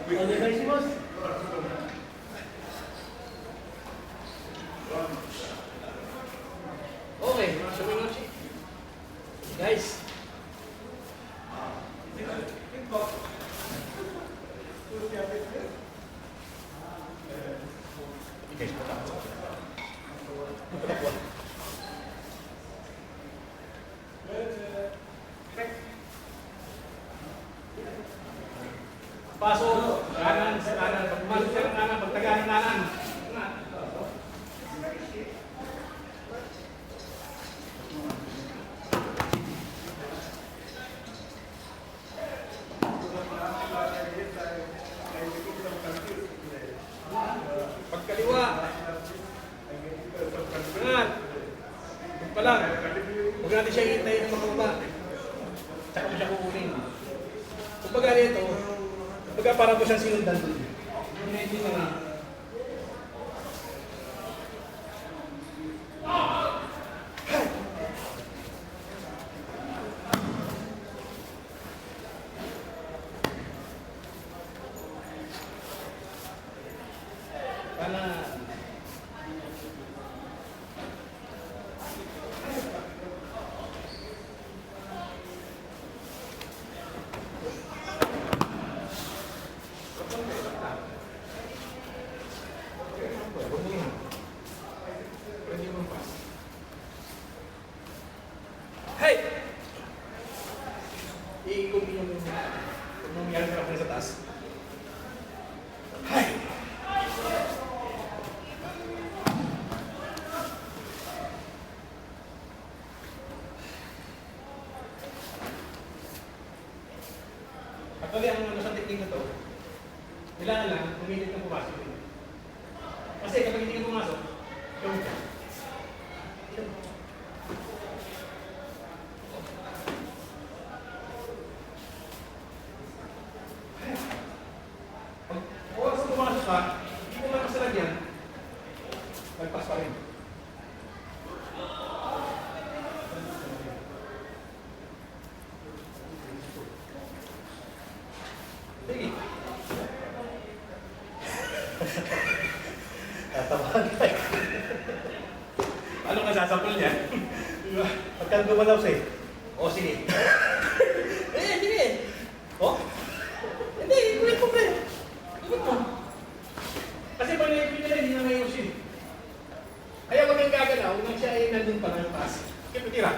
Odegaishimos. Okay, Shominochi. Guys. Pasok, kanan, sa kanan. Pag pumasok siya ng kanan, pagtaga ng kanan. Pagkaliwa. Kanan. Doon pa lang. Huwag natin siya hintayin ng makababa. Tsaka mo siya kukunin. Kumbaga nito, kumbaga para mo siyang sinundan doon. Hindi na nga. Hey! Iikot yung nangyari ka sa taas. Hey! Actually, ang ano sa technique na to, kailangan lang, umilit na pumasok. Kasi kapag hindi ka pumasok, yung hindi mo lang masalag yan, magpas pa rin. Sige. Tatamaan ka. Paano ka sasapol niya? Pagka gumalaw sa'yo. O, sige. Sige. O? Hindi, kulit mo, pre. Kulit mo. Kasi pag naipin nila, hindi na ngayon siya. Kaya huwag kang gagalaw, nang siya ay nandun pa ng taas. Kaya tira.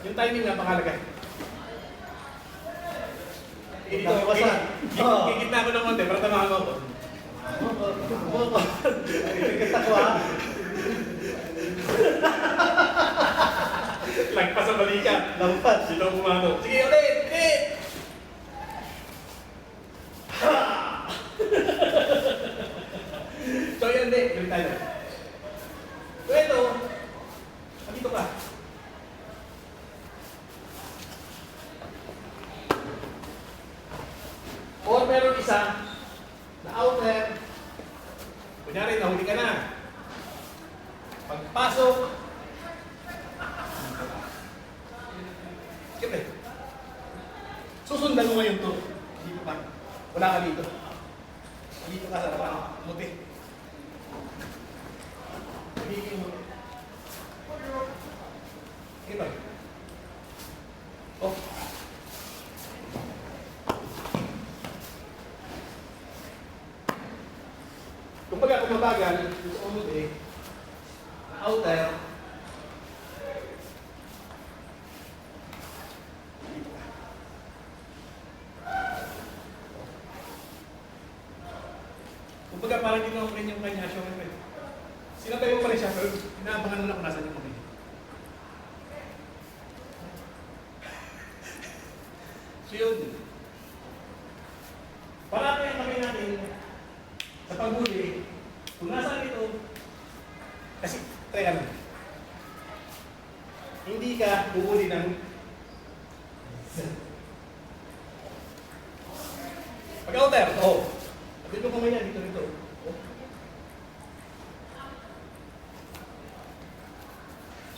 Yung timing nga, pangalaga. Dito, gigitna ko ng konti, para tamahan mo ako. Kita ko ha. Lagpas sa balikat. Lampas. Dito pumano. Sige, ulit! Ulit! So yan, hindi. Ulit tayo. So ito, dito ka. Or meron isa na outer. Kunyari, nahuli ka na. Pagpasok, siyempre, susundan mo ngayon to. Dito ka. Wala ka dito. Dito ka sa harapan. Muti. Magiging muti. Sige ba? Oh. Kumbaga kung mabagal, gusto ko muti, outer, kumbaga parang hindi mo rin yung kanya siya. Sinabay mo pa rin siya, pero inaabangan mo na kung nasan yung mga. So yun. Parati ang kami natin sa paghuli, kung nasaan ito, kasi, try ka lang. Hindi ka huhuli ng pag-outer, dito ko yan, dito.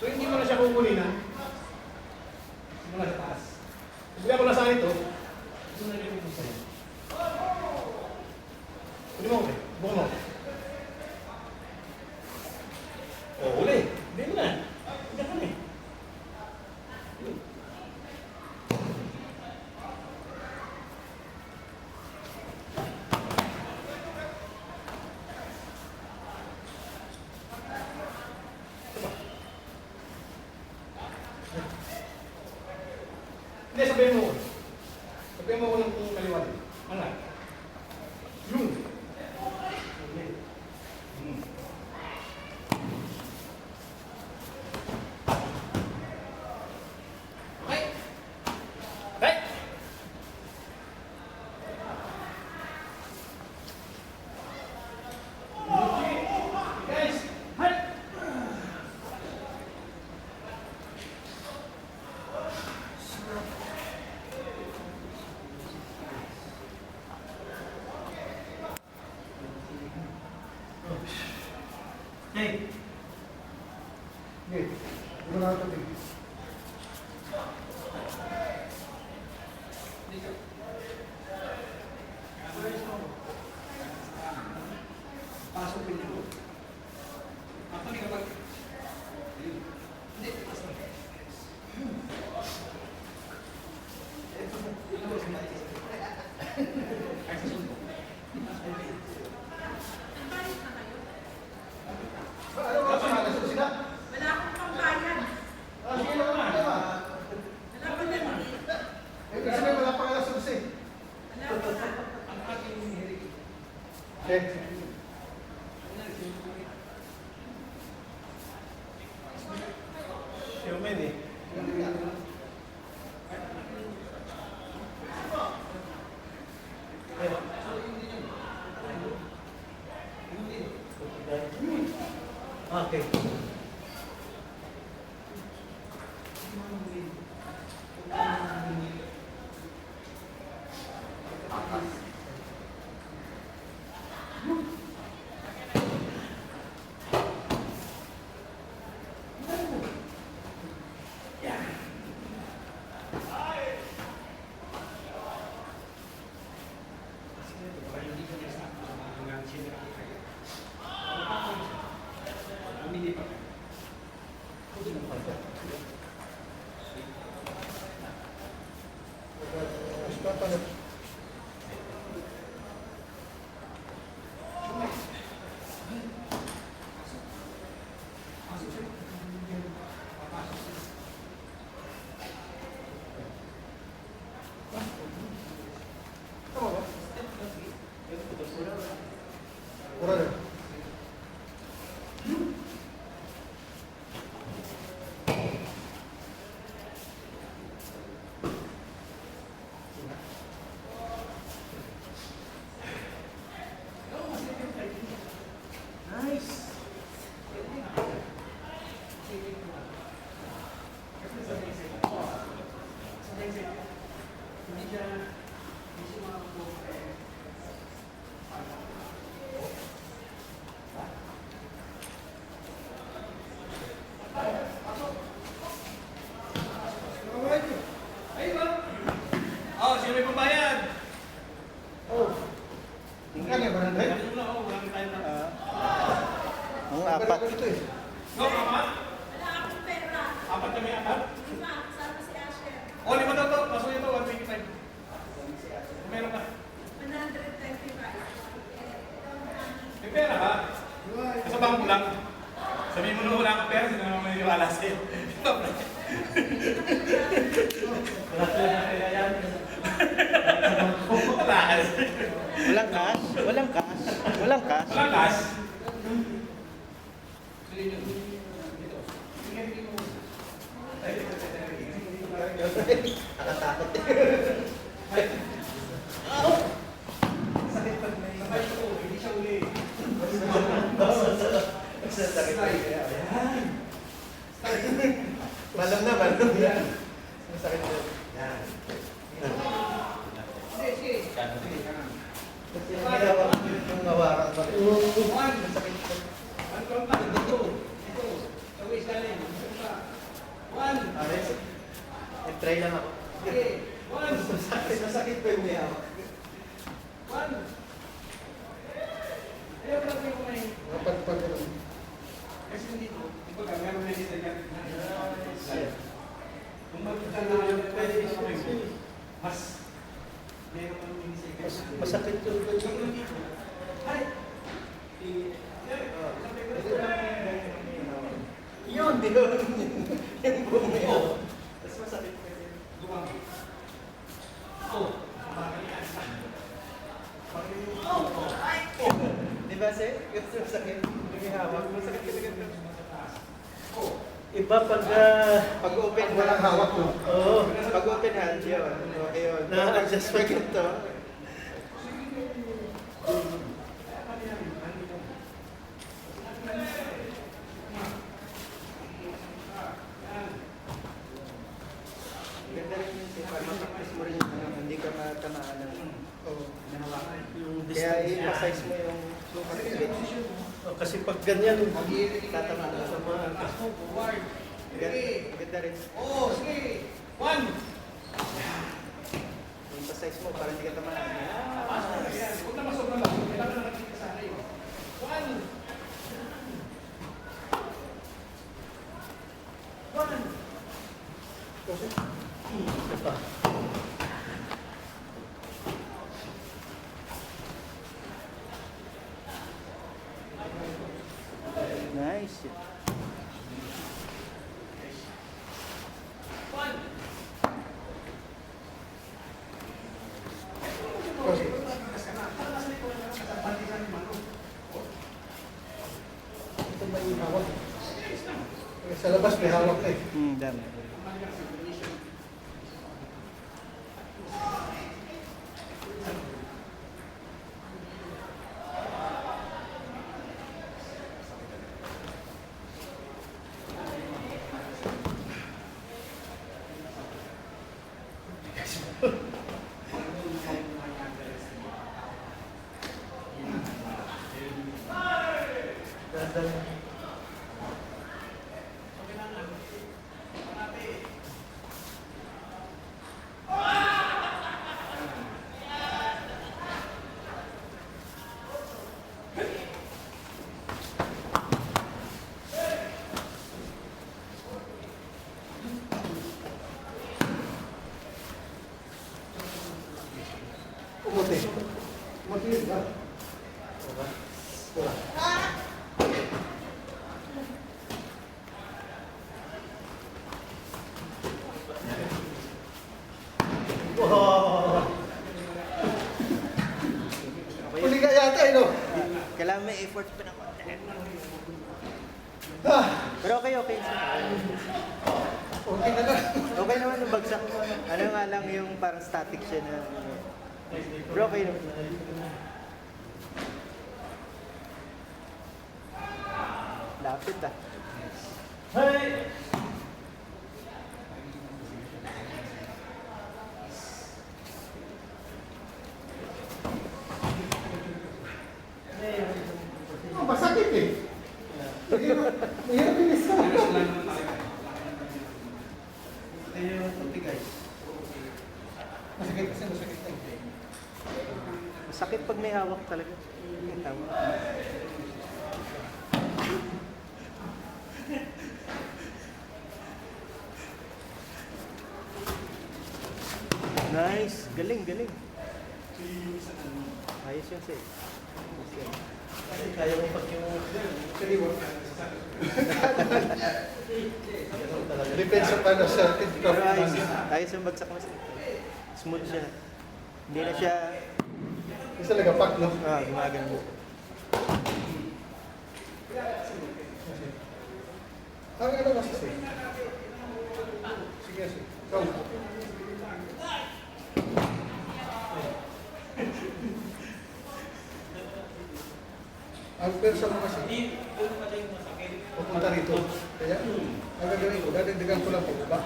So hindi mo na siya kukunin na simula sa taas. Kung kaya ko nasaan ito, Ito na rin ito sa'yo. Huli mo, buko mo. Oh, huli. Hindi mo na. Hindi ka na eh. Hindi, sabihin mo ko. Sabihin mo ko ng kaliwa din. Ano? Yung. Okay. Okay. Guys, hi. Hey. Hindi. Ito na ito din. Pasok din yun. Apa nih kapag? Hindi, pasok. Ay, susunod. Ano ba? Ano sila? Wala akong pambayad. Ah, sige lang naman. Wala pa naman. Eh, kasi may wala pa kala sa kasi. Wala pa. Ang aking hirig. Okay. Human eh. Okay. Brother. Nice. Ay ba? Oh, sino may pambayad? Oh. Tingnan niya, barangay. Ano na, oh, walang tayo na. Ang apat. Dito eh. No, apat? Wala akong pera. Apat kami apat? Lima, kasama si Asher. Oh, lima daw to. Paso ito, 125. Meron ka. 125. May pera ka? Sa bangko lang. Sabihin mo na wala kang pera, sino naman maniniwala sa'yo. Wala sila na kaya yan. Wala. Walang cash? Walang cash? Walang cash? Walang cash. Nakatakot eh. Sakit pag may sabay ko, hindi siya uli. Sakit na kaya. Ayan. Malam na, malam yan. Masakit na. Yan. Sige, sige. Sige, kanan. Kasi yung ginawa ko yung nawaran pa rin. One. Masakit na. One from back. Ito. Ito. Sa waist galing. Ito pa. One. Ares, try lang ako. Okay. One. Masakit pa pag may hawak. One. Ayaw lang kayo kumain. Napagpag ano. Kasi dito, di ba meron na dito yan. Kung magkakaroon pwede mas meron kang minisigay. Masakit yung Yung dito. Ay! Yun, di ba? Yung buong may hawak. Tapos masakit pa yun. Gumang. Oh. Di ba, sir? Gusto masakit. May hawak. Masakit kasi ganito. Oh. Iba pag pag-open Pag walang hawak no. Oo. Pag-open hand yun. Okay yun. Na-adjust pa ganito. Ganda rin yun, sir. Para mapractice mo rin yung hindi ka matamaan ng Oo. Nahawakan. yung kaya i-emphasize mo yung sukat. Kasi pag ganyan, Tatamaan ka sa mga. Forward. Ganda rin. Oh, sige. One. Emphasize mo para hindi ka tamaan. Pasok na yan. Huwag na masobra lang. Kailangan na nakita sa akin. One. One. Nice. One. Ito may hawak. Sa labas may hawak eh. Dami. Umuti. Umuti yun ba? Wala. wow! Huli ka yata eh no? Kailangan may effort pa na konti. Ah, Pero okay. okay na lang. Okay naman yung bagsak. Ano nga lang yung parang static siya na. Pero okay naman. Lapit ah. Hey! Oh, masakit eh. Mahirap yung isa. Ayun, puti guys. Masakit kasi masakit na eh. Masakit pag may hawak talaga. May hawak. Nice. Galing. Ayos yun, sir. Ayos yun. Kasi kaya mo pag yung... Actually, depends sa paano sa Pero ayos yun. Ayos yung bagsak mo, sir. Smooth siya. Hindi na siya Isa nagapak, no? gumagano. Ang ano kasi sir? Sige, sir. Ikaw. Ang persa mo kasi, pupunta rito. Kaya, ang gagawin ko, dadagdagan ko lang po, ba?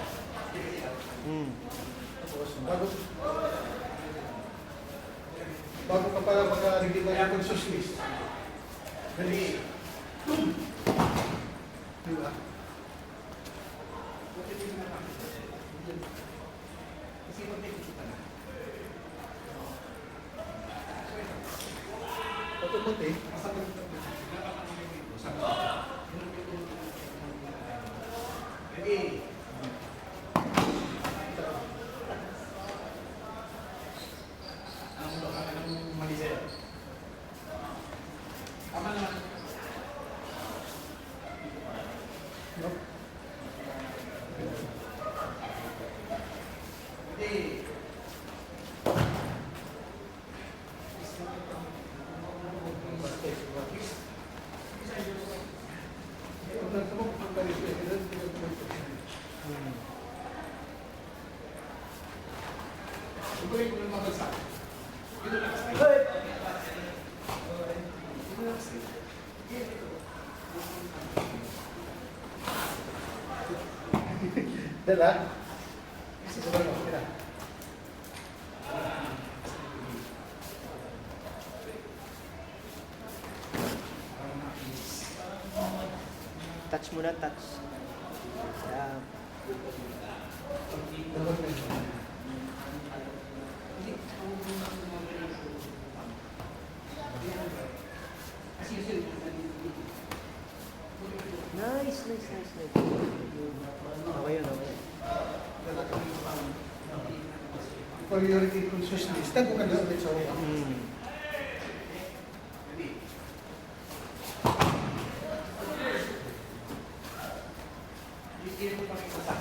Tapos, bago ka pala maka-ready mo yung consciousness. Dali. Di ba? puti. Ready? Anong mali sa'yo? Tama naman. Nope. Ready? Tuloy ko ng mabagsak. Ito lang. Dala? Siguro mo, kira. Touch muna, touch. Yeah. Dapat na yun. Nice. Okay yun, okay. Priority consciousness. Tago ka na ulit sa ulo. Hindi mo pakikita.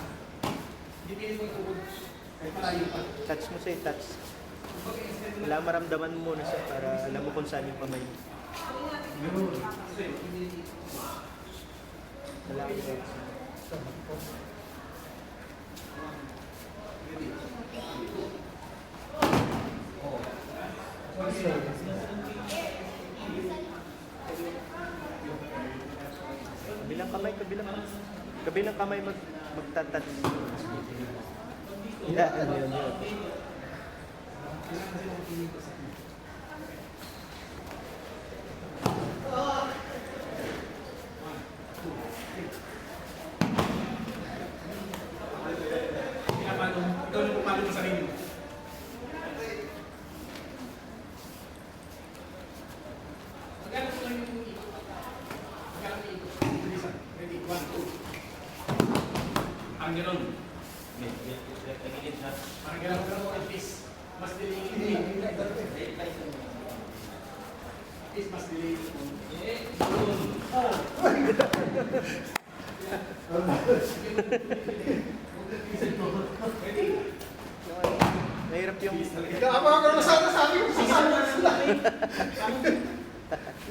Hindi mo itubod. Kahit malayo pa. Touch mo siya, touch. Wala maramdaman mo muna siya para alam mo kung saan yung kamay mo. Wala ka siya. Kabilang kamay magtatouch. Yeah, ano yun. Ikaw na pumalo mo sarili mo. Magkano po lang yung ikot? Magkano yung ikot? Bilisan. Ready? 1, 2. Parang gano'n. Parang gano'n at least. Mas delay. At least mas delay. Ready? Mahirap yung... Ikaw ka na sana sa akin. Sasama na sila.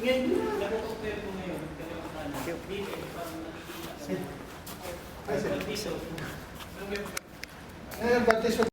Ngayon, nag-compare ko ngayon. Ngayon, baptism